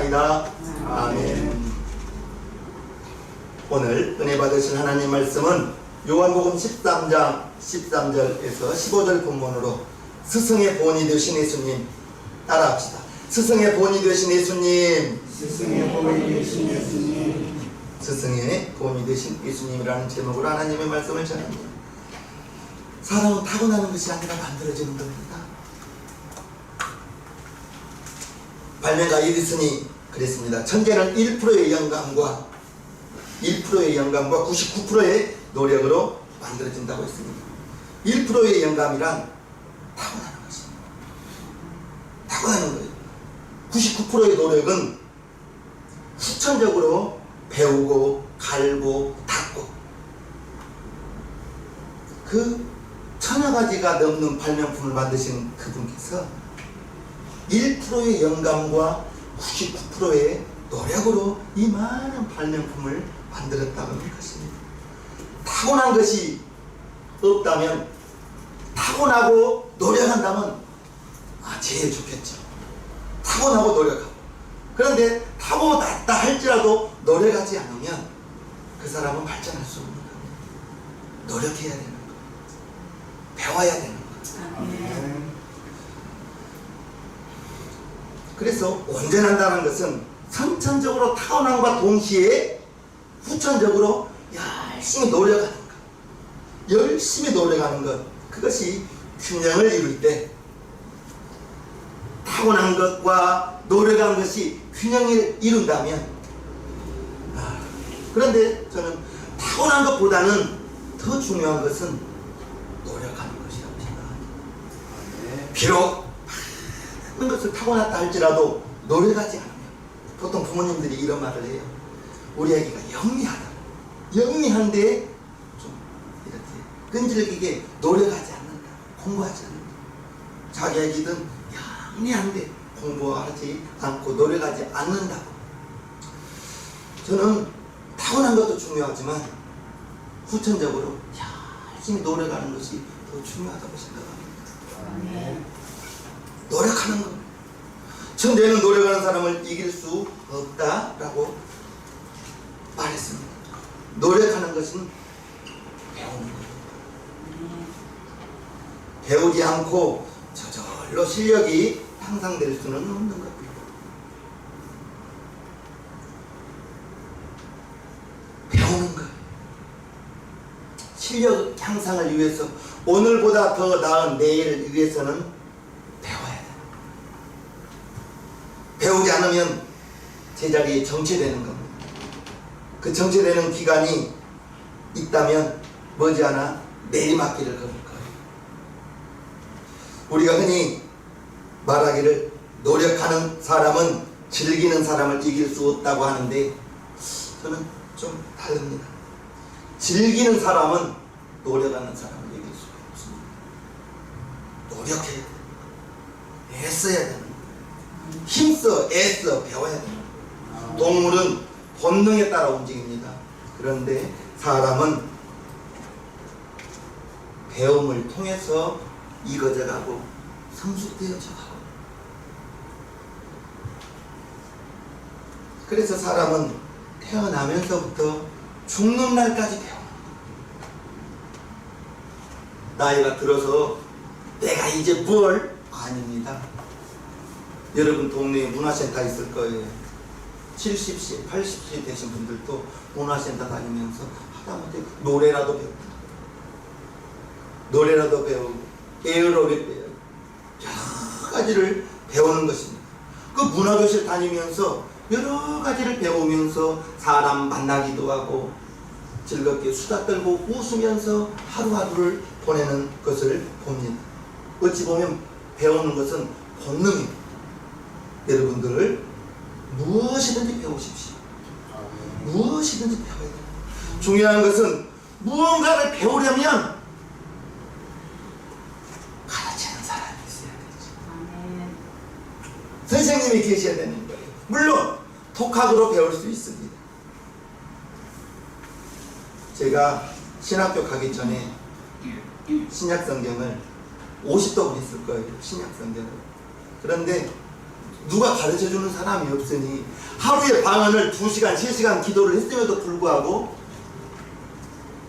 기도하옵나이다. 아멘. 오늘 은혜 받으신 하나님 말씀은 요한복음 13장 13절에서 15절 본문으로 스승의 본이 되신 예수님 따라합시다. 스승의 본이 되신 예수님, 스승의 본이 되신 예수님, 스승의 본이 되신 예수님이라는 제목으로 하나님의 말씀을 전합니다. 사람은 타고나는 것이 아니라 만들어지는 겁니다. 발명가 에디슨이 그랬습니다. 천재는 1%의 영감과 99%의 노력으로 만들어진다고 했습니다. 1%의 영감이란 타고나는 것입니다. 타고나는 거예요. 99%의 노력은 후천적으로 배우고 갈고 닦고 그 천여 가지가 넘는 발명품을 만드신 그분께서 1%의 영감과 99%의 노력으로 이 많은 발명품을 만들었다고 하는 것입니다. 타고난 것이 없다면, 타고나고 노력한다면 제일 좋겠죠. 타고나고 노력하고. 그런데 타고났다 할지라도 노력하지 않으면 그 사람은 발전할 수 없는 겁니다. 노력해야 되는 거예요. 배워야 되는 거예요. 그래서 온전한다는 것은 선천적으로 타고난과 동시에 후천적으로 열심히 노력하는 것, 열심히 노력하는 것, 그것이 균형을 이룰 때 타고난 것과 노력한 것이 균형을 이룬다면, 그런데 저는 타고난 것보다는 더 중요한 것은 노력하는 것이라고 생각합니다. 비록 많은 것을 타고났다 할지라도 노력하지 않으면, 보통 부모님들이 이런 말을 해요. 우리 아기가 영리하다. 영리한데 좀 이렇게 끈질기게 노력하지 않는다. 공부하지 않는다. 자기 아기든 영리한데 공부하지 않고 노력하지 않는다고. 저는 타고난 것도 중요하지만 후천적으로 열심히 노력하는 것이 더 중요하다고 생각합니다. 노력하는 것. 천재는 노력하는 사람을 이길 수 없다라고 말했습니다. 노력하는 것은 배우는 거예요. 배우지 않고 저절로 실력이 향상될 수는 없는 겁니다. 배우는 거예요. 실력 향상을 위해서, 오늘보다 더 나은 내일을 위해서는 배워야 돼요. 배우지 않으면 제자리에 정체되는 겁니다. 그 정체되는 기간이 있다면 머지않아 내리막길을 걸을 거예요. 우리가 흔히 말하기를 노력하는 사람은 즐기는 사람을 이길 수 없다고 하는데, 저는 좀 다릅니다. 즐기는 사람은 노력하는 사람을 이길 수가 없습니다. 노력해야 돼요. 애써야 되는 거예요. 힘써 애써 배워야 돼요. 동물은 본능에 따라 움직입니다. 그런데 사람은 배움을 통해서 익어져가고 성숙되어져가고, 그래서 사람은 태어나면서부터 죽는 날까지 배워요. 나이가 들어서 내가 이제 뭘? 아닙니다. 여러분 동네에 문화센터 있을 거예요. 70세, 80세 되신 분들도 문화센터 다니면서 하다못해 노래라도 배우고, 노래라도 배우고, 에어로빅 배우고, 여러 가지를 배우는 것입니다. 그 문화교실 다니면서 여러 가지를 배우면서 사람 만나기도 하고 즐겁게 수다 떨고 웃으면서 하루하루를 보내는 것을 봅니다. 어찌 보면 배우는 것은 본능입니다. 여러분들 무엇이든지 배우십시오. 무엇이든지 배워야 돼요. 중요한 것은 무언가를 배우려면 가르치는 사람이 있어야 되죠. 선생님이 계셔야 되는 거예요. 물론 독학으로 배울 수 있습니다. 제가 신학교 가기 전에 신약성경을 50독을 했을 거예요. 신약성경을. 그런데 누가 가르쳐주는 사람이 없으니 하루에 방언을 2시간, 3시간 기도를 했음에도 불구하고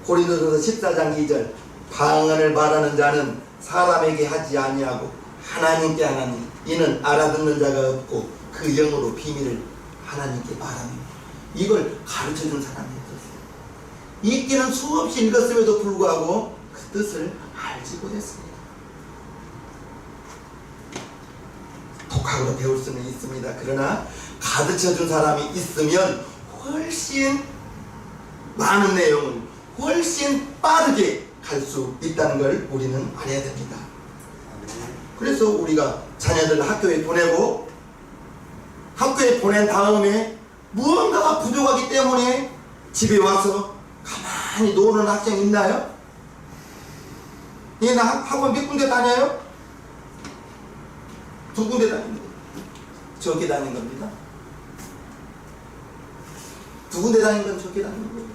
고린도전서 14장 2절 방언을 말하는 자는 사람에게 하지 아니하고 하나님께 하나니 이는 알아듣는 자가 없고 그 영으로 비밀을 하나님께 말하니 이걸 가르쳐준 사람이 없었어요. 읽기는 수없이 읽었음에도 불구하고 그 뜻을 알지 못했습니다. 독학으로 배울 수는 있습니다. 그러나 가르쳐준 사람이 있으면 훨씬 많은 내용을 훨씬 빠르게 갈 수 있다는 걸 우리는 알아야 됩니다. 그래서 우리가 자녀들을 학교에 보내고 학교에 보낸 다음에 무언가가 부족하기 때문에 집에 와서 가만히 노는 학생 있나요? 얘는 학원 몇 군데 다녀요? 2군데 다닙니다. 적게 다닌 겁니다. 2군데 다닌 건 적게 다닌 거예요.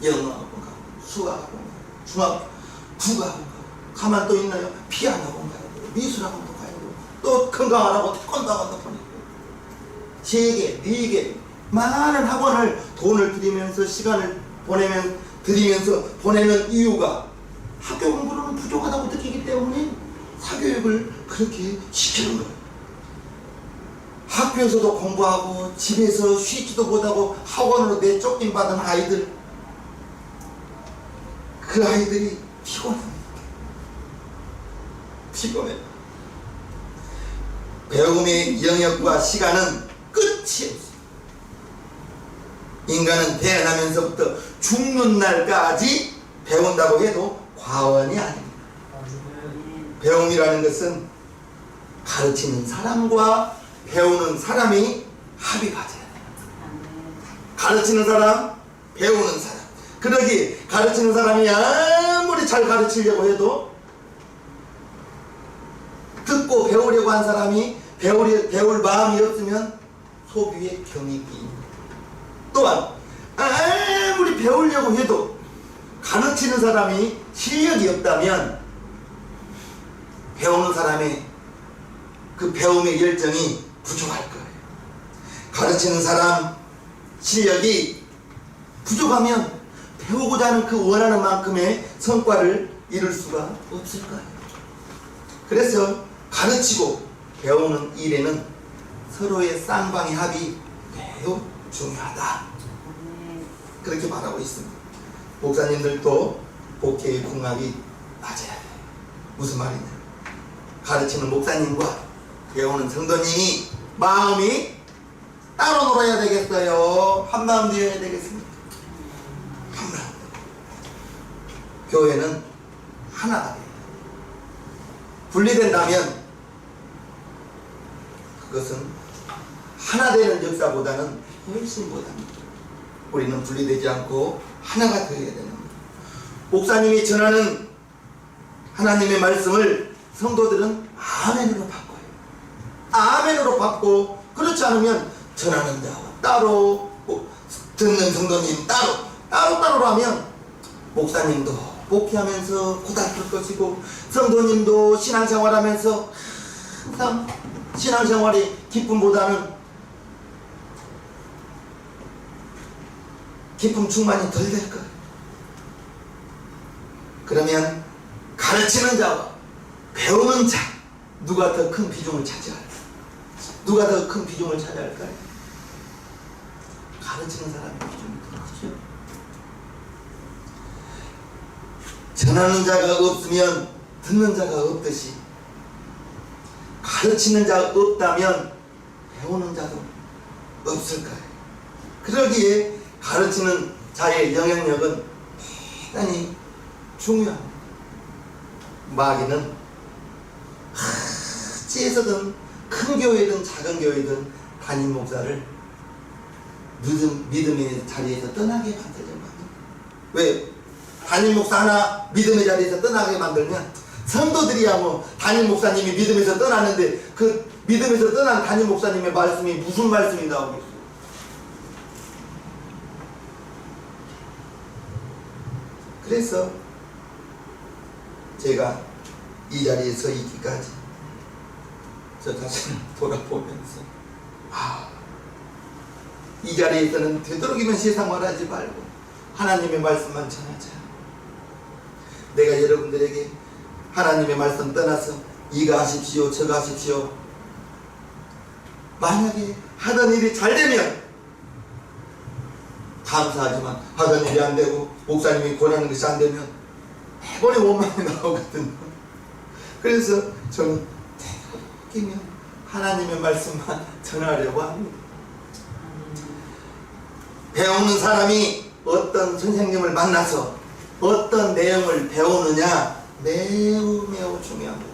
영어학원 가고 수학학원 가고 중학 국어학원 가고 가만 또 있나요? 피아노학원 가고 미술학원도 가고 또 건강하라고 태권도학원도 보내고 3개, 4개 많은 학원을 돈을 들이면서 시간을 들이면서 보내는 이유가 학교 공부로는 부족하다고 느끼기 때문에 사교육을 그렇게 시키는 거예요. 학교에서도 공부하고 집에서 쉬지도 못하고 학원으로 내쫓김 받은 아이들, 그 아이들이 피곤합니다. 피곤해요. 배움의 영역과 시간은 끝이 없어요. 인간은 태어나면서부터 죽는 날까지 배운다고 해도 과언이 아닙니다. 배움이라는 것은 가르치는 사람과 배우는 사람이 합이 맞아야 돼요. 가르치는 사람, 배우는 사람. 그러기 가르치는 사람이 아무리 잘 가르치려고 해도 듣고 배우려고 한 사람이 배울 마음이 없으면 속 위에 경이 끼입니다. 또한 아무리 배우려고 해도 가르치는 사람이 실력이 없다면 배우는 사람의 그 배움의 열정이 부족할 거예요. 가르치는 사람 실력이 부족하면 배우고자 하는 그 원하는 만큼의 성과를 이룰 수가 없을 거예요. 그래서 가르치고 배우는 일에는 서로의 쌍방의 합이 매우 중요하다. 그렇게 말하고 있습니다. 목사님들도 복회의 궁합이 맞아야 돼요. 무슨 말이냐? 가르치는 목사님과 배우는 성도님이 마음이 따로 놀아야 되겠어요? 한마음 되어야 되겠습니까? 한마음. 교회는 하나가 돼요. 분리된다면 그것은 하나 되는 역사보다는 훨씬 못합니다. 우리는 분리되지 않고 하나가 되어야 되는 겁니다. 목사님이 전하는 하나님의 말씀을 성도들은 아멘으로 바꿔요. 아멘으로 받고, 그렇지 않으면 전하는 자와 따로, 듣는 성도님 따로 하면 목사님도 목회하면서 고달플 것이고 성도님도 신앙생활하면서 항상 신앙생활의 기쁨보다는 기쁨 충만이 덜 될 거예요. 그러면 가르치는 자와 배우는 자, 누가 더 큰 비중을 차지할까요? 누가 더 큰 비중을 차지할까요? 가르치는 사람의 비중이 더 크죠. 전하는 자가 없으면 듣는 자가 없듯이 가르치는 자가 없다면 배우는 자도 없을 거예요. 그러기에 가르치는 자의 영향력은 대단히 중요합니다. 마귀는 어찌해서든 큰 교회든 작은 교회든 담임 목사를 믿음의 자리에서 떠나게 만들려고 합니다. 왜? 담임 목사 하나 믿음의 자리에서 떠나게 만들면 성도들이야 뭐 담임 목사님이 믿음에서 떠났는데 그 믿음에서 떠난 담임 목사님의 말씀이 무슨 말씀이 나오겠어요? 그래서 제가 이 자리에 서 있기까지 저 자신을 돌아보면서 이 자리에서는 되도록이면 세상말 하지 말고 하나님의 말씀만 전하자. 내가 여러분들에게 하나님의 말씀 떠나서 이가 하십시오 저가 하십시오, 만약에 하던 일이 잘 되면 감사하지만 하던 일이 안 되고 목사님이 권하는 것이 안 되면 매번에 원망이 나오거든요. 그래서 저는 되도록이면 하나님의 말씀만 전하려고 합니다. 배우는 사람이 어떤 선생님을 만나서 어떤 내용을 배우느냐 매우 중요합니다.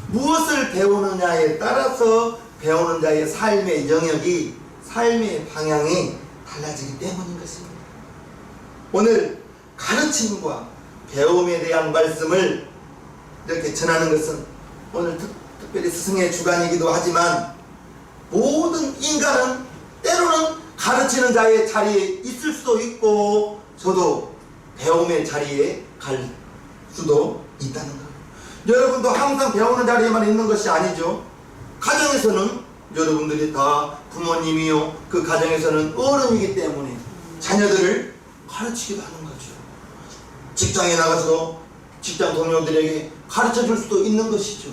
무엇을 배우느냐에 따라서 배우는 자의 삶의 영역이, 삶의 방향이 달라지기 때문인 것입니다. 오늘 가르침과 배움에 대한 말씀을 이렇게 전하는 것은 오늘 특별히 스승의 주간이기도 하지만, 모든 인간은 때로는 가르치는 자의 자리에 있을 수도 있고 저도 배움의 자리에 갈 수도 있다는 것. 여러분도 항상 배우는 자리에만 있는 것이 아니죠. 가정에서는 여러분들이 다 부모님이요, 그 가정에서는 어른이기 때문에 자녀들을 가르치기도 하는 거죠. 직장에 나가서 직장 동료들에게 가르쳐 줄 수도 있는 것이죠.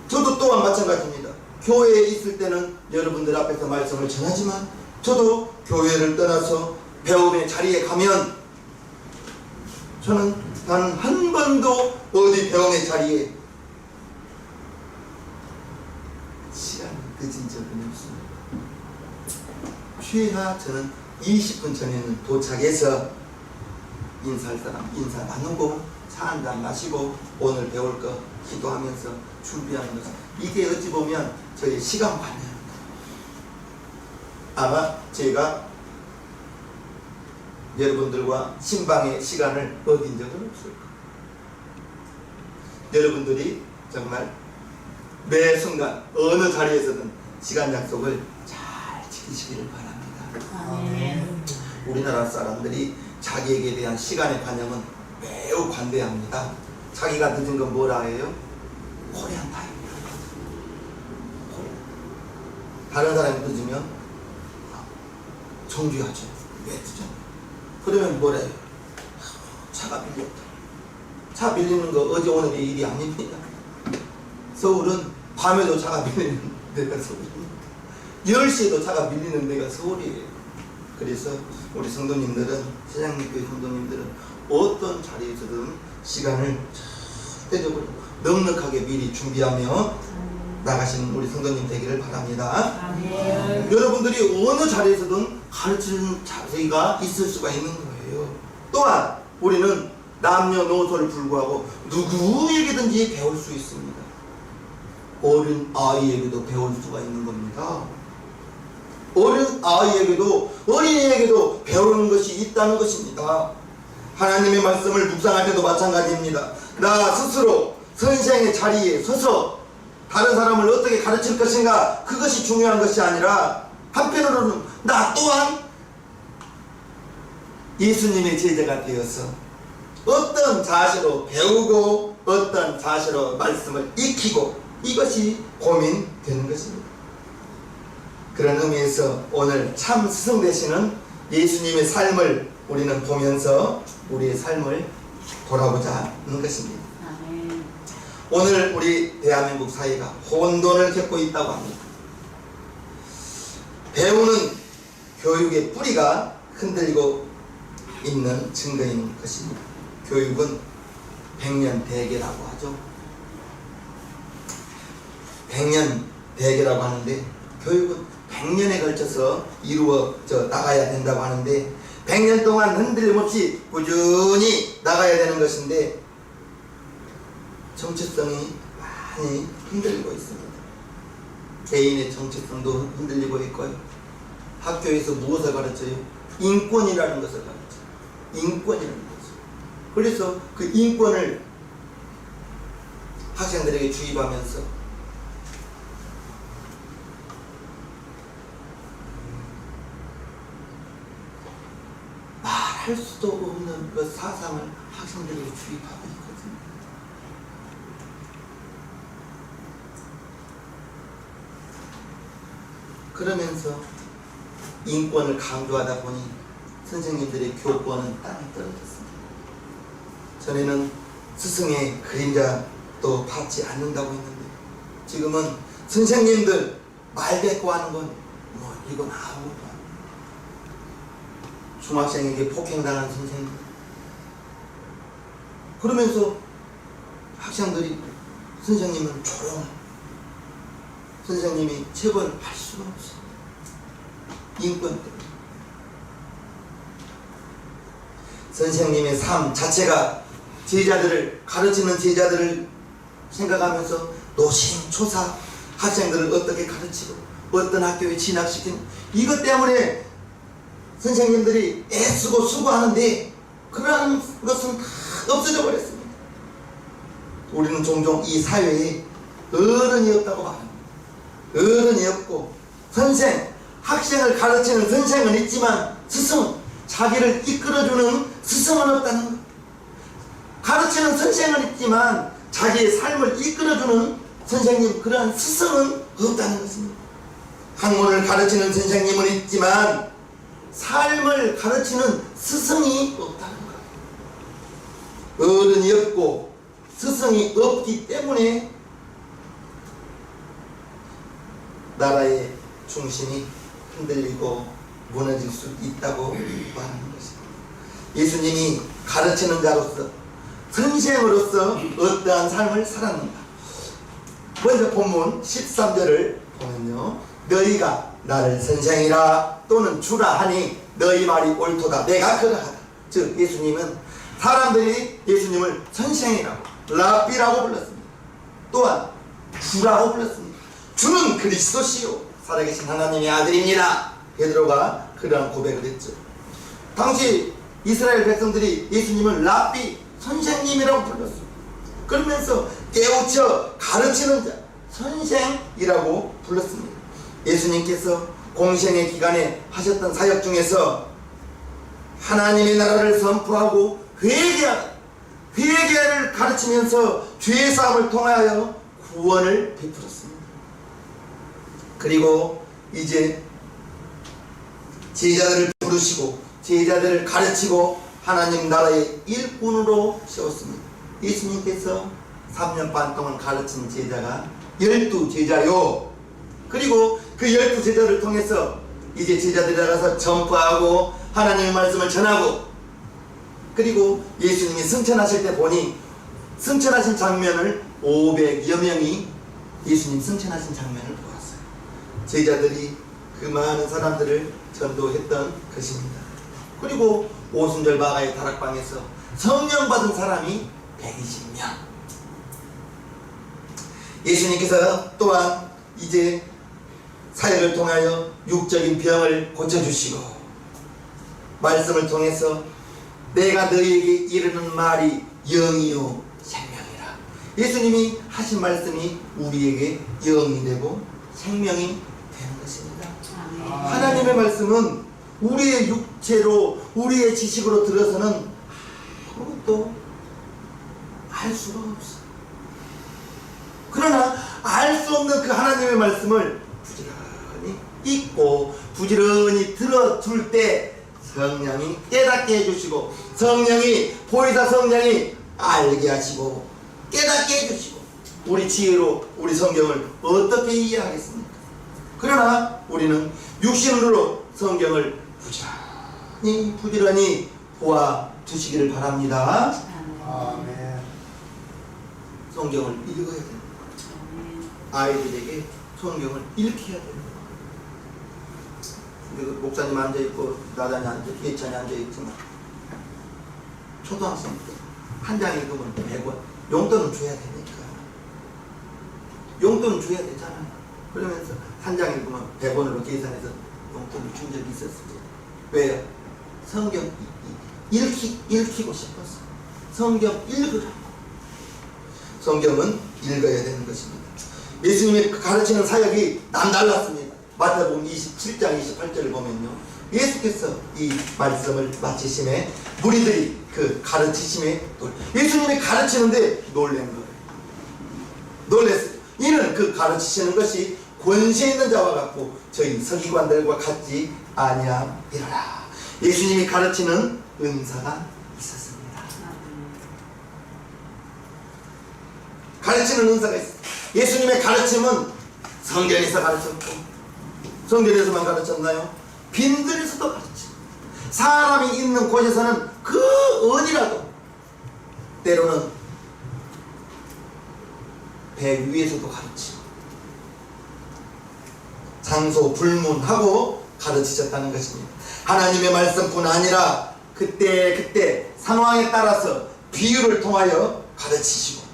저도 또한 마찬가지입니다. 교회에 있을 때는 여러분들 앞에서 말씀을 전하지만 저도 교회를 떠나서 배움의 자리에 가면 저는 단 한 번도 어디 배움의 자리에 시간이 늦은 적은 없습니다. 최하 저는 20분 전에는 도착해서 인사할 사람 인사 나누고 차 한잔 마시고 오늘 배울 거 기도하면서 준비하는 것, 이게 어찌 보면 저의 시간 관리입니다. 아마 제가 여러분들과 신방의 시간을 어긴 적은 없을 거예요. 여러분들이 정말 매 순간 어느 자리에서든 시간 약속을 잘 지키시기를 바랍니다. 우리나라 사람들이 자기에게 대한 시간의 관념은 매우 관대합니다. 자기가 늦은 건 뭐라 해요? 코리안 타임. 다른 사람이 늦으면 정죄하죠. 왜 늦었냐? 그러면 뭐래요? 차가 밀렸다. 차 밀리는 거 어제 오늘의 일이 아닙니다. 서울은 밤에도 차가 밀리는 데가 서울입니다. 10시에도 차가 밀리는 데가 서울이에요. 그래서 우리 성도님들은, 세장님교회 성도님들은 어떤 자리에서든 시간을 절대적으로 넉넉하게 미리 준비하며 나가시는 우리 성도님 되기를 바랍니다. 여러분들이 어느 자리에서든 가르치는 자세가 있을 수가 있는 거예요. 또한 우리는 남녀노소를 불구하고 누구에게든지 배울 수 있습니다. 어린 아이에게도 배울 수가 있는 겁니다. 어린 아이에게도, 어린이에게도 배우는 것이 있다는 것입니다. 하나님의 말씀을 묵상할 때도 마찬가지입니다. 나 스스로 선생의 자리에 서서 다른 사람을 어떻게 가르칠 것인가, 그것이 중요한 것이 아니라 한편으로는 나 또한 예수님의 제자가 되어서 어떤 자세로 배우고 어떤 자세로 말씀을 익히고, 이것이 고민되는 것입니다. 그런 의미에서 오늘 참 스승 되시는 예수님의 삶을 우리는 보면서 우리의 삶을 돌아보자는 것입니다. 오늘 우리 대한민국 사회가 혼돈을 겪고 있다고 합니다. 배우는 교육의 뿌리가 흔들리고 있는 증거인 것입니다. 교육은 백년대계라고 하죠. 백년대계라고 하는데, 교육은 100년에 걸쳐서 이루어져 나가야 된다고 하는데, 100년 동안 흔들림 없이 꾸준히 나가야 되는 것인데 정체성이 많이 흔들리고 있습니다. 개인의 정체성도 흔들리고 있고요. 학교에서 무엇을 가르쳐요? 인권이라는 것을 가르쳐요. 인권이라는 것을. 그래서 그 인권을 학생들에게 주입하면서 말할 수도 없는 그 사상을 학생들에게 주입하고 있거든요. 그러면서 인권을 강조하다 보니 선생님들의 교권은 땅에 떨어졌습니다. 전에는 스승의 그림자도 받지 않는다고 했는데 지금은 선생님들 말대꾸 하는 건 뭐 이건 아무것도 아니에요. 중학생에게 폭행당한 선생님, 그러면서 학생들이 선생님은 조용해. 선생님이 체벌할 수가 없어. 인권 때문에. 선생님의 삶 자체가 제자들을 가르치는 제자들을 생각하면서 노심초사 학생들을 어떻게 가르치고 어떤 학교에 진학시키는 이것 때문에 선생님들이 애쓰고 수고하는데 그러한 것은 다 없어져 버렸습니다. 우리는 종종 이 사회에 어른이 없다고 말합니다. 어른이 없고 학생을 가르치는 선생은 있지만 스승, 자기를 이끌어주는 스승은 없다는 것. 가르치는 선생은 있지만 자기의 삶을 이끌어주는 선생님, 그러한 스승은 없다는 것입니다. 학문을 가르치는 선생님은 있지만 삶을 가르치는 스승이 없다는 것. 어른이 없고 스승이 없기 때문에 나라의 중심이 흔들리고 무너질 수 있다고 말하는 것입니다. 예수님이 가르치는 자로서 선생으로서 어떠한 삶을 살았는가. 먼저 본문 13절을 보면요, 너희가 나를 선생이라 또는 주라 하니 너희 말이 옳도다. 내가 그러하다. 즉 예수님은 사람들이 예수님을 선생이라고, 랍비라고 불렀습니다. 또한 주라고 불렀습니다. 주는 그리스도시요 살아계신 하나님의 아들입니다. 베드로가 그러한 고백을 했죠. 당시 이스라엘 백성들이 예수님을 랍비, 선생님이라고 불렀습니다. 그러면서 깨우쳐 가르치는 자, 선생이라고 불렀습니다. 예수님께서 공생의 기간에 하셨던 사역 중에서 하나님의 나라를 선포하고 회개를 가르치면서 죄사함을 통하여 구원을 베풀었습니다. 그리고 이제 제자들을 부르시고 제자들을 가르치고 하나님 나라의 일꾼으로 세웠습니다. 예수님께서 3년 반 동안 가르친 제자가 12제자요. 그리고 그 12제자를 통해서 이제 제자들이 나가서 전파하고 하나님의 말씀을 전하고, 그리고 예수님이 승천하실 때 보니 승천하신 장면을 500여 명이 예수님 승천하신 장면을 보았어요. 제자들이 그 많은 사람들을 전도했던 것입니다. 그리고 오순절 마가의 다락방에서 성령 받은 사람이 120명. 예수님께서 또한 이제 사역을 통하여 육적인 병을 고쳐주시고 말씀을 통해서 내가 너희에게 이르는 말이 영이요 생명이라. 예수님이 하신 말씀이 우리에게 영이 되고 생명이 되는 것입니다. 하나님의 말씀은 우리의 육체로 우리의 지식으로 들어서는 아무것도 알 수가 없어. 그러나 알 수 없는 그 하나님의 말씀을 부지런히 읽고 부지런히 들어줄 때 성령이 깨닫게 해주시고, 성령이 보이사 성령이 알게 하시고 깨닫게 해주시고, 우리 지혜로 우리 성경을 어떻게 이해하겠습니까? 그러나 우리는 육신으로 성경을 부지런히 보아 주시기를 바랍니다. 아멘. 성경을 읽어야 됩니다. 아이들에게 성경을 읽혀야 됩니다. 목사님 앉아있고 나단이 앉아있고 예찬이 앉아있지만 초등학생 때 한 장 읽으면 100원 용돈은 줘야 되니까, 용돈은 줘야 되잖아요. 그러면서 한 장 읽으면 100원으로 계산해서 용돈을 준 적이 있었습니다. 왜요? 성경 읽히고 싶어서. 성경 읽으라고. 성경은 읽어야 되는 것입니다. 예수님의 가르치는 사역이 남달랐습니다. 마태복음 27장 28절을 보면요, 예수께서 이 말씀을 마치심에 무리들이 그 가르치심에 예수님이 가르치는데 놀란 거예요. 놀랬어요. 이는 그 가르치시는 것이 권세 있는 자와 같고 저희 서기관들과 같지 아니함이로라. 예수님이 가르치는 은사가 있었습니다. 가르치는 은사가 있었습니다. 예수님의 가르침은 성전에서 가르쳤고, 성전에서만 가르쳤나요? 빈들에서도 가르치고, 사람이 있는 곳에서는 그 어디라도, 때로는 배 위에서도 가르치고, 장소 불문하고 가르치셨다는 것입니다. 하나님의 말씀뿐 아니라 그때 상황에 따라서 비유를 통하여 가르치시고,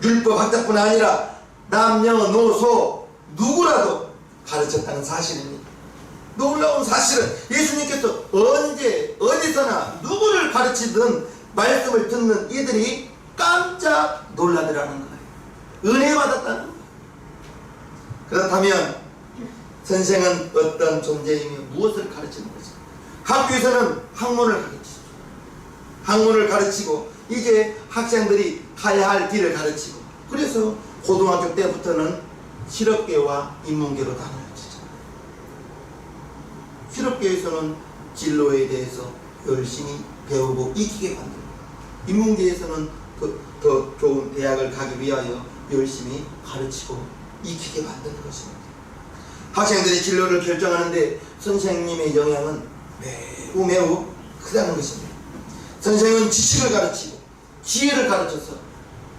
율법학자뿐 아니라 남녀노소 누구라도 가르쳤다는 사실입니다. 놀라운 사실은 예수님께서 언제 어디서나 누구를 가르치든 말씀을 듣는 이들이 깜짝 놀라더라는 거예요. 은혜 받았다는 거예요. 그렇다면 선생은 어떤 존재이며 무엇을 가르치는 것입니까? 학교에서는 학문을 가르치고 이제 학생들이 가야 할 길을 가르치고, 그래서 고등학교 때부터는 실업계와 인문계로 나누어지죠. 실업계에서는 진로에 대해서 열심히 배우고 익히게 만들고, 인문계에서는 더 좋은 대학을 가기 위하여 열심히 가르치고 익히게 만드는 것입니다. 학생들이 진로를 결정하는데 선생님의 영향은 매우 크다는 것입니다. 선생은 지식을 가르치고 지혜를 가르쳐서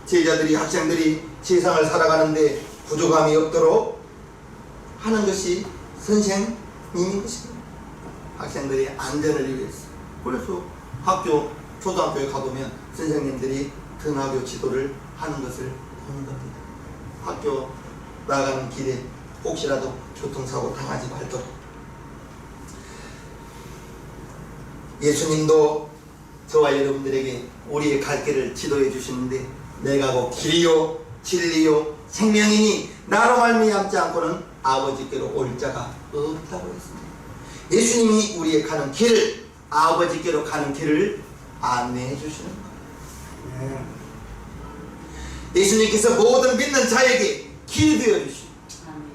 제자들이, 학생들이 세상을 살아가는데 부족함이 없도록 하는 것이 선생님인 것입니다. 학생들의 안전을 위해서. 그래서 초등학교에 가보면 선생님들이 등하교 지도를 하는 것을 보는 겁니다. 학교 나가는 길에 혹시라도 교통사고 당하지 말도록. 예수님도 저와 여러분들에게 우리의 갈 길을 지도해 주시는데, 내가 곧 길이요 진리요 생명이니 나로 말미암지 않고는 아버지께로 올 자가 없다고 했습니다. 예수님이 우리의 가는 길을, 아버지께로 가는 길을 안내해 주시는 거예요. 예수님께서 모든 믿는 자에게 길이 되어 주시고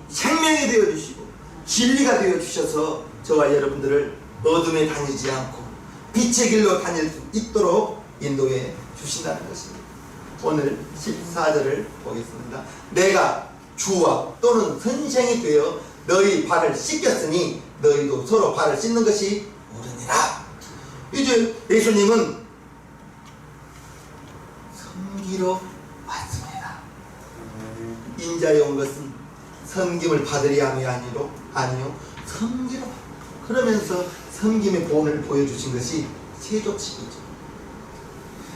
생명이 되어 주시고 진리가 되어 주셔서 저와 여러분들을 어둠에 다니지 않고 빛의 길로 다닐 수 있도록 인도해 주신다는 것입니다. 오늘 14절을 보겠습니다. 내가 주와 또는 선생이 되어 너희 발을 씻겼으니 너희도 서로 발을 씻는 것이 옳으니라. 이제 예수님은 섬기러 왔습니다. 인자에 온 것은 섬김을 받으려 함이 아니요 섬기러, 그러면서 섬김의 본을 보여주신 것이 세족식이죠.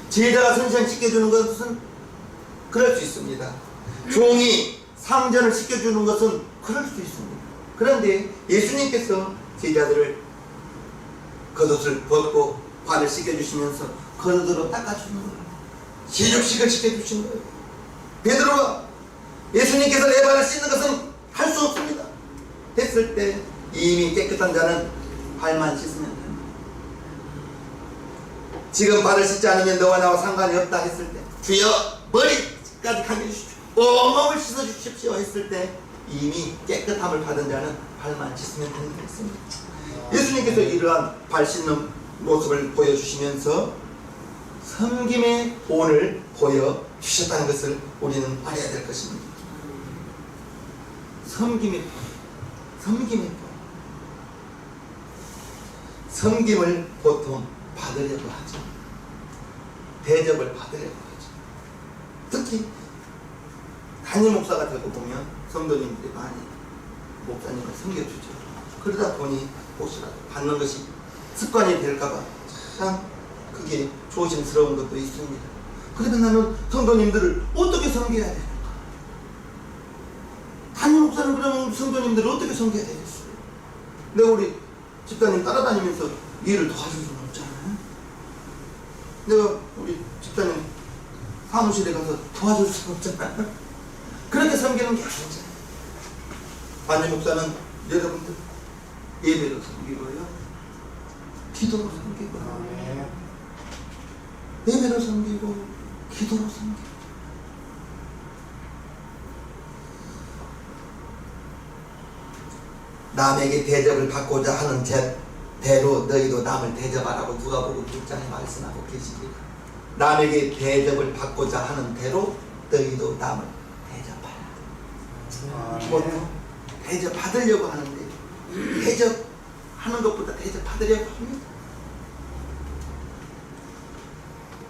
제자가 선생 씻겨주는 것은 그럴 수 있습니다. 종이 상전을 씻겨주는 것은 그럴 수 있습니다. 그런데 예수님께서 제자들을 겉옷을 벗고 발을 씻겨주시면서 겉옷으로 닦아주는 거예요. 세족식을 씻겨주신 거예요. 베드로가 예수님께서 내 발을 씻는 것은 할 수 없습니다 했을 때, 이미 깨끗한 자는 발만 씻으면 됩니다. 지금 발을 씻지 않으면 너와 나와 상관이 없다 했을 때, 주여 머리까지 감겨주십시오, 온몸을 씻어주십시오 했을 때, 이미 깨끗함을 받은 자는 발만 씻으면 된다 했습니다. 예수님께서 이러한 발 씻는 모습을 보여주시면서 섬김의 본을 보여주셨다는 것을 우리는 알아야 될 것입니다. 섬김의 본. 섬김을 보통 받으려고 하죠. 대접을 받으려고 하죠. 특히 담임 목사가 되고 보면 성도님들이 많이 목사님을 섬겨주죠. 그러다 보니 혹시라도 받는 것이 습관이 될까봐 참 그게 조심스러운 것도 있습니다. 그래도 나는 성도님들을 어떻게 섬겨야 될까? 담임 목사는 그러면 성도님들을 어떻게 섬겨야 되겠어요? 내가 우리 집사님 따라다니면서 일을 도와줄 수는 없잖아요. 내가 우리 집사님 사무실에 가서 도와줄 수는 없잖아요. 그렇게 섬기는 게 아니잖아요. 담임 목사는 여러분들 예배로 섬기고요, 기도로 섬기고, 예배로 섬기고, 기도로 섬기고. 남에게 대접을 받고자 하는 대로 너희도 남을 대접하라고 누가복음 6장에 말씀하고 계십니다. 남에게 대접을 받고자 하는 대로 너희도 남을 대접하라. 뭐 대접 받으려고 하는데 대접하는 것보다 대접 받으려고 합니다.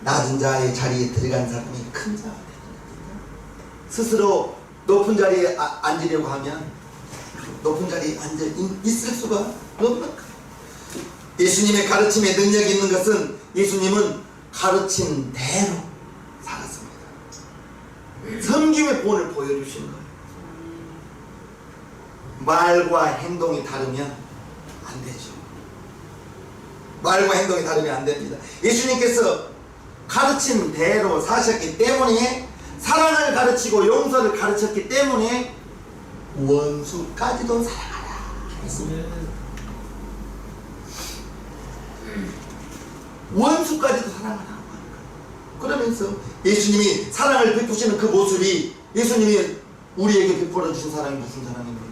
낮은 자의 자리에 들어간 사람이 큰 자가 됩니다. 스스로 높은 자리에 앉으려고 하면 높은 자리에 앉아 있을 수가 없는 거예요. 예수님의 가르침에 능력이 있는 것은 예수님은 가르친 대로 살았습니다. 섬김의 본을 보여주신 거예요. 말과 행동이 다르면 안 되죠. 말과 행동이 다르면 안 됩니다. 예수님께서 가르친 대로 사셨기 때문에, 사랑을 가르치고 용서를 가르쳤기 때문에 원수까지도 사랑하라 했습니다. 원수까지도 사랑하라. 그러면서 예수님이 사랑을 베푸시는 그 모습이, 예수님이 우리에게 베풀어 주신 사랑이 무슨 사랑입니까?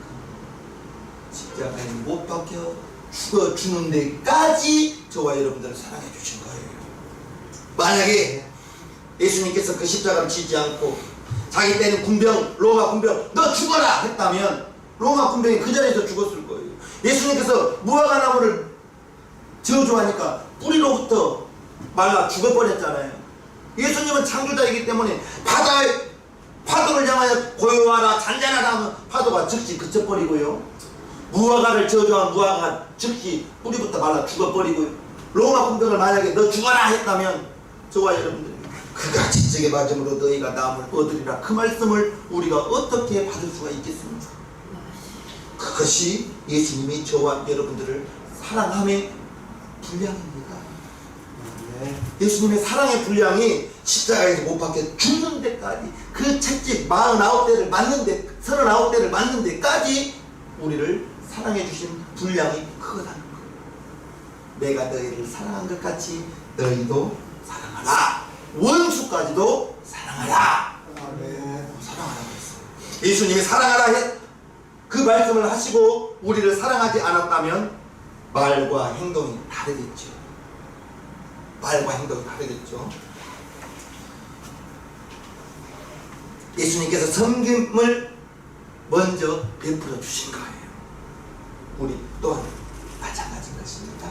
십자가에 못 박혀 죽어 주는 데까지 저와 여러분들을 사랑해 주신 거예요. 만약에 예수님께서 그 십자가를 지지 않고 자기 때는 군병, 로마 군병 너 죽어라 했다면 로마 군병이 그 자리에서 죽었을 거예요. 예수님께서 무화과 나무를 저주하니까 뿌리로부터 말라 죽어버렸잖아요. 예수님은 창조자이기 때문에 파도를 향하여 고요하라 잔잔하라 하면 파도가 즉시 그쳐버리고요, 무화과를 저주한 무화과가 즉시 뿌리부터 말라 죽어버리고요, 로마 군병을 만약에 너 죽어라 했다면 저와 여러분들이 그가 지적에 맞음으로 너희가 남을 얻으리라, 그 말씀을 우리가 어떻게 받을 수가 있겠습니까? 그것이 예수님이 저와 여러분들을 사랑함의 분량입니다. 예수님의 사랑의 분량이 십자가에서 못 박혀 죽는 데까지, 그 채찍 39대를 맞는 데, 39대를 맞는 데까지 우리를 사랑해 주신 분량이 크다는 거예요. 내가 너희를 사랑한 것 같이 너희도 사랑하라. 원수까지도 사랑하라. 사랑하라고 했어요. 예수님이 사랑하라 그 말씀을 하시고 우리를 사랑하지 않았다면 말과 행동이 다르겠죠. 말과 행동이 다르겠죠. 예수님께서 섬김을 먼저 베풀어 주신 거예요. 우리 또한 마찬가지인 것입니다.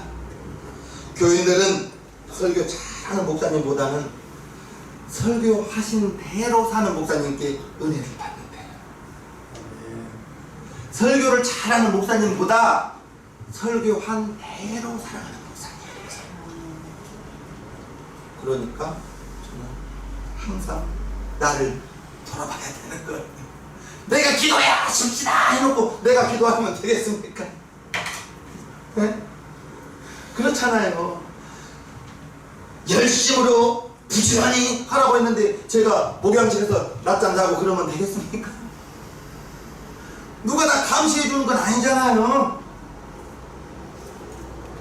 교인들은 설교 잘하는 목사님보다는 설교하신 대로 사는 목사님께 은혜를 받는 거예요. 설교를 잘하는 목사님보다 설교한 대로 살아가는 목사님이에요. 그러니까 저는 항상 나를 돌아봐야 되는 거예요. 내가 기도해야 십시다 해놓고 내가 기도하면 되겠습니까? 네? 그렇잖아요. 열심으로 부지런히 하라고 했는데 제가 목욕실에서 낮잠 자고 그러면 되겠습니까? 누가 다 감시해 주는 건 아니잖아요.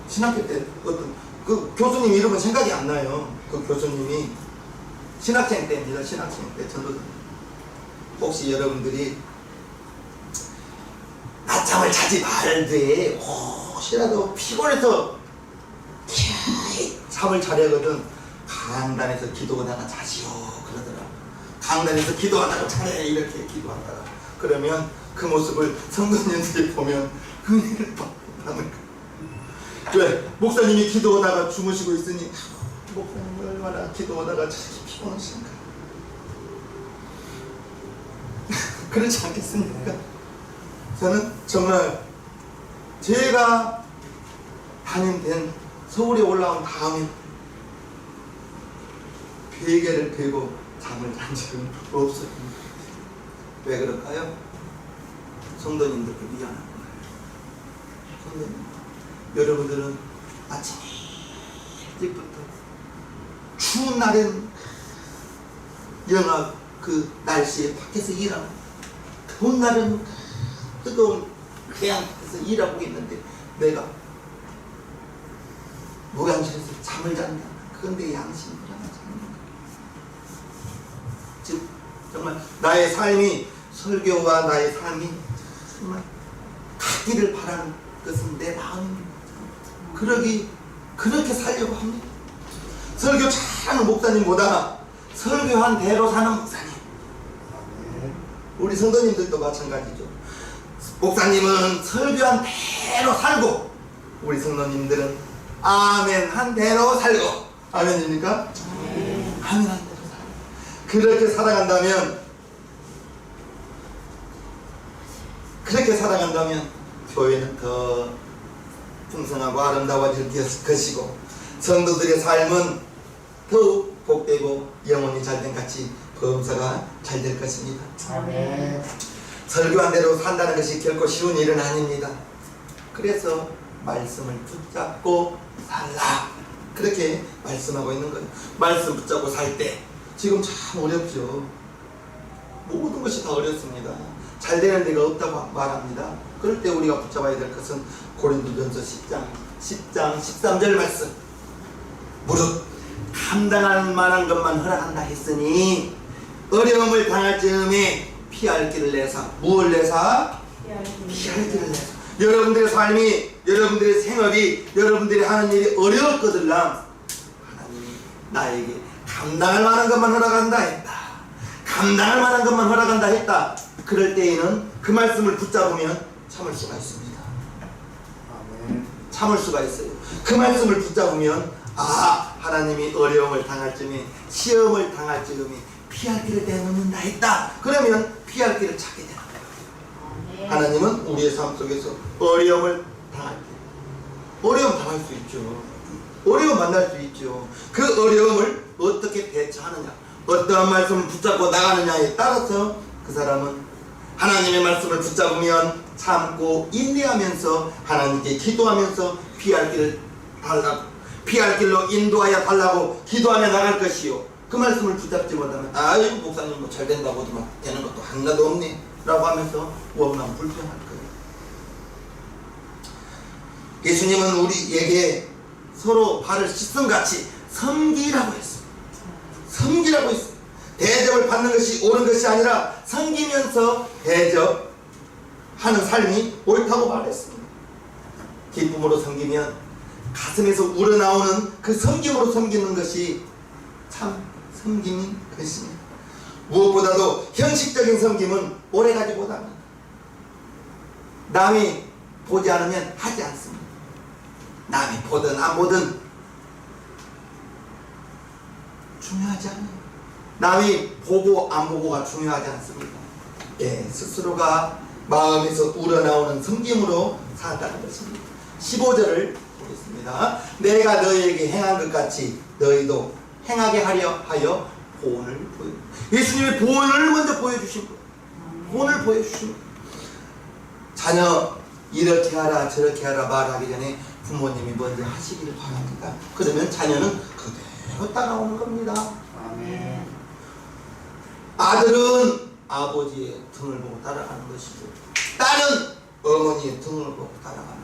신학교 때 어떤 그 교수님 이름은 생각이 안 나요. 그 교수님이 신학생 때입니다. 신학생 때 전도사. 혹시 여러분들이 낮잠을 자지 말되 혹시라도 피곤해서 잠을 자려거든 강단에서 기도하다가 자시오 그러더라. 강단에서 기도하다가 자네 이렇게 기도하다가 그러면 그 모습을 성도님들이 보면 은혜를 받는 거예요. 왜? 목사님이 기도하다가 주무시고 있으니 목사님 얼마나 기도하다가 저렇게 피곤하신가. 그렇지 않겠습니까? 저는 정말 제가 담임된 서울에 올라온 다음에 베개를 베고 잠을 잔 적은 없어요. 왜 그럴까요? 성도님들께 미안한 거예요. 성도님, 여러분들은 아침 일찍부터 추운 날엔 영하 그 날씨에 밖에서 일하고, 더운 날은 뜨거운 태양에서 일하고 있는데 내가 목욕실에서 잠을 잔다. 그건 내 양심이 불안하지 않는 거예요. 즉 정말 나의 삶이, 설교와 나의 삶이 정말 하기를 바라는 것은 내 마음입니다. 그렇게 살려고 합니다. 설교 잘하는 목사님보다 설교한 대로 사는 목사님. 우리 성도님들도 마찬가지죠. 목사님은 설교한 대로 살고 우리 성도님들은 아멘 한 대로 살고. 아멘입니까? 아멘 한 대로 살고. 그렇게 살아간다면 교회는 더 풍성하고 아름다워질 것이고 성도들의 삶은 더욱 복되고 영혼이 잘된 같이 범사가 잘 될 것입니다. 아멘. 설교한 대로 산다는 것이 결코 쉬운 일은 아닙니다. 그래서 말씀을 붙잡고 살라, 그렇게 말씀하고 있는 거예요. 말씀 붙잡고 살 때 지금 참 어렵죠. 모든 것이 다 어렵습니다. 잘 되는 데가 없다고 말합니다. 그럴 때 우리가 붙잡아야 될 것은 고린도전서 10장 13절 말씀. 무릇 감당할 만한 것만 허락한다 했으니 어려움을 당할 즈음에 피할 길을 내사. 무엇을 내사? 피할 길을 내사. 여러분들의 삶이, 여러분들의 생업이, 여러분들이 하는 일이 어려웠거들랑 하나님이 나에게 감당할 만한 것만 허락한다 했다. 감당할 만한 것만 허락한다 했다. 그럴 때에는 그 말씀을 붙잡으면 참을 수가 있습니다. 아멘. 참을 수가 있어요. 그 말씀을 붙잡으면 하나님이 어려움을 당할 즈음에, 시험을 당할 즈음에 피할 길을 내놓는다 했다. 그러면 피할 길을 찾게 되는 거예요. 하나님은 우리의 삶 속에서 어려움을 당할 때, 어려움 당할 수 있죠. 어려움 만날 수 있죠. 그 어려움을 어떻게 대처하느냐, 어떠한 말씀을 붙잡고 나가느냐에 따라서 그 사람은 하나님의 말씀을 붙잡으면 참고 인내하면서 하나님께 기도하면서 피할 길을 달라고, 피할 길로 인도하여 달라고 기도하며 나갈 것이요. 그 말씀을 붙잡지 못하면 아이고 목사님 뭐 잘 된다고 하지만 되는 것도 하나도 없네 라고 하면서 원망 불평할 거예요. 예수님은 우리에게 서로 발을 씻음같이 섬기라고 했습니다. 섬기라고 했습니다. 대접을 받는 것이 옳은 것이 아니라 섬기면서 대접하는 삶이 옳다고 말했습니다. 기쁨으로 섬기면 가슴에서 우러나오는 그 섬김으로 섬기는 것이 참 섬김인 것입니다. 무엇보다도 형식적인 섬김은 오래가지 못합니다. 남이 보지 않으면 하지 않습니다. 남이 보든 안 보든 중요하지 않아요. 남이 보고 안 보고가 중요하지 않습니다. 스스로가 마음에서 우러나오는 섬김으로 산다는 것입니다. 15절을 보겠습니다. 내가 너희에게 행한 것 같이 너희도 행하게 하여 보온을 보여. 예수님이 보온을 먼저 보여주신 거예요. 보온을 보여주신 거예요. 자녀 이렇게 하라 저렇게 하라 말하기 전에 부모님이 먼저 하시기를 바랍니다. 그러면 자녀는 그대로 따라오는 겁니다. 아멘. 아들은 아버지의 등을 보고 따라가는 것이고 딸은 어머니의 등을 보고 따라가는 거예요.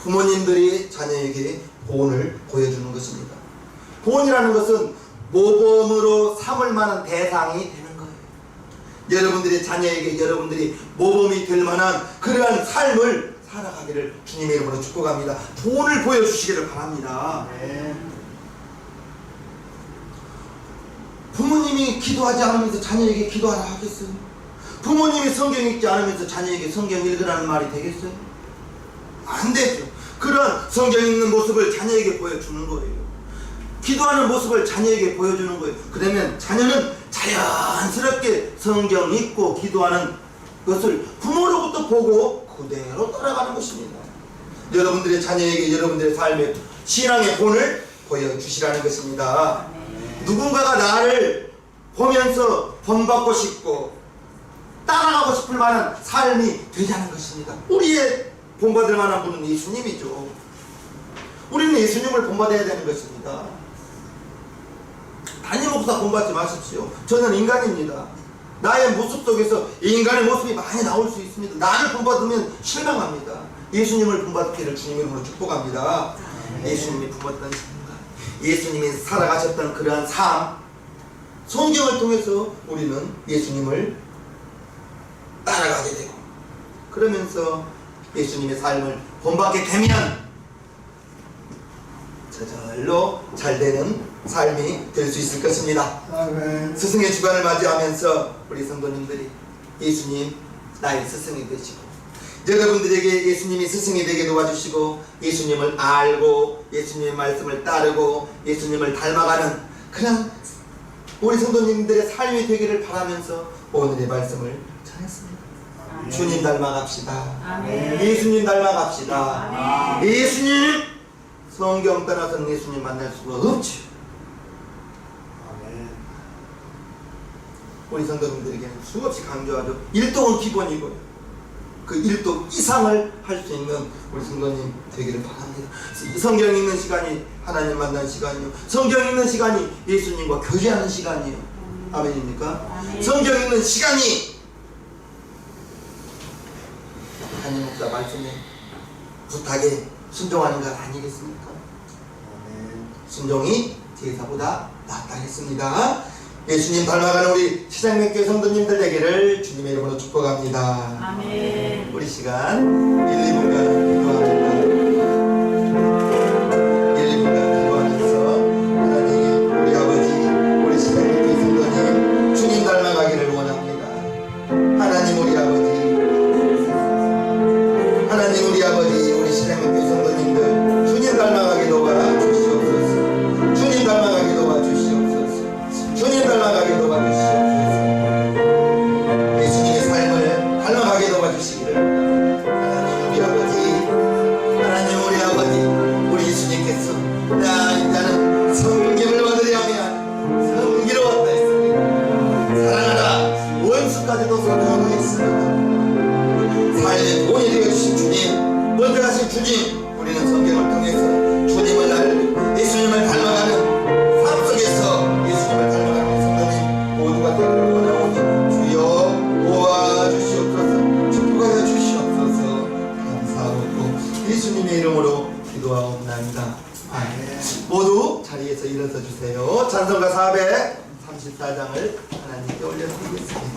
부모님들이 자녀에게 보온을 보여주는 것입니다. 보온이라는 것은 모범으로 삼을 만한 대상이 되는 거예요. 여러분들의 자녀에게 여러분들이 모범이 될 만한 그러한 삶을 살아가기를 주님의 이름으로 축복합니다. 보온을 보여주시기를 바랍니다. 아멘. 부모님이 기도하지 않으면서 자녀에게 기도하라 하겠어요? 부모님이 성경 읽지 않으면서 자녀에게 성경 읽으라는 말이 되겠어요? 안 되죠. 그런 성경 읽는 모습을 자녀에게 보여주는 거예요. 기도하는 모습을 자녀에게 보여주는 거예요. 그러면 자녀는 자연스럽게 성경 읽고 기도하는 것을 부모로부터 보고 그대로 따라가는 것입니다. 여러분들의 자녀에게 여러분들의 삶의 신앙의 본을 보여주시라는 것입니다. 누군가가 나를 보면서 본받고 싶고 따라가고 싶을 만한 삶이 되자는 것입니다. 우리의 본받을 만한 분은 예수님이죠. 우리는 예수님을 본받아야 되는 것입니다. 담임 목사 본받지 마십시오. 저는 인간입니다. 나의 모습 속에서 인간의 모습이 많이 나올 수 있습니다. 나를 본받으면 실망합니다. 예수님을 본받기를 주님으로 축복합니다. 예수님이 품었던 생각, 예수님이 살아가셨던 그러한 삶, 성경을 통해서 우리는 예수님을 따라가게 되고 그러면서 예수님의 삶을 본받게 되면 저절로 잘 되는 삶이 될 수 있을 것입니다. 아멘. 스승의 주간을 맞이하면서 우리 성도님들이 예수님 나의 스승이 되시고 여러분들에게 예수님이 스승이 되게 도와주시고 예수님을 알고 예수님의 말씀을 따르고 예수님을 닮아가는 그런 우리 성도님들의 삶이 되기를 바라면서 오늘의 말씀을 전했습니다. 아멘. 주님 닮아갑시다. 아멘. 예수님 닮아갑시다. 아멘. 예수님 성경 떠나서는 예수님 만날 수가 없죠. 아멘. 우리 성도님들에게는 수없이 강조하죠. 1등은 기본이고요. 그 1등 이상을 할 수 있는 우리 성도님 되기를 바랍니다. 성경 읽는 시간이 하나님 만나는 시간이요. 성경 읽는 시간이 예수님과 교제하는 시간이요. 아멘입니까? 아멘. 성경 읽는 시간이 하나님 목사 말씀에 부탁에 순종하는 것 아니겠습니까? 아멘. 순종이 제사보다 낫다 했습니다. 예수님 닮아가는 우리 시장맥교회 성도님들 되기를 주님의 이름으로 축복합니다. 아멘. 우리 시간 1, 2분간 기도합니다. 1, 2분간 기도하면서 하나님 우리 아버지 우리 시장맥교회 성도님 주님 닮아가기를 원합니다. 하나님 우리 아버지 우리 시장맥교회 성도님들 주님 닮아가게 도와주시옵소서. 주님 닮아가게 도와주시옵소서. 주님 닮아가게 도와주시옵소서. 예수님의 삶을 닮아가게 도와주시기를 하나님 우리 아버지 우리 예수님께서 이제는 성김을 얻으려면 성기로 왔다 했습니다. 사랑하라 원수까지도 성경으로 했습니다. 삶의 본이 되어주신 주님 먼저 가신 주님 우리는 성경을 통해서 주님을 알고 예수님을 닮아가는 삶 속에서 예수님을 닮아가는 성도님 모두가 되기를 원하오니 주여 도와주시옵소서. 축복하여 주시옵소서. 감사하고 예수님의 이름으로 기도하옵나이다. 아멘. 모두 자리에서 일어서 주세요. 찬송가 434장을 하나님께 올려드리겠습니다.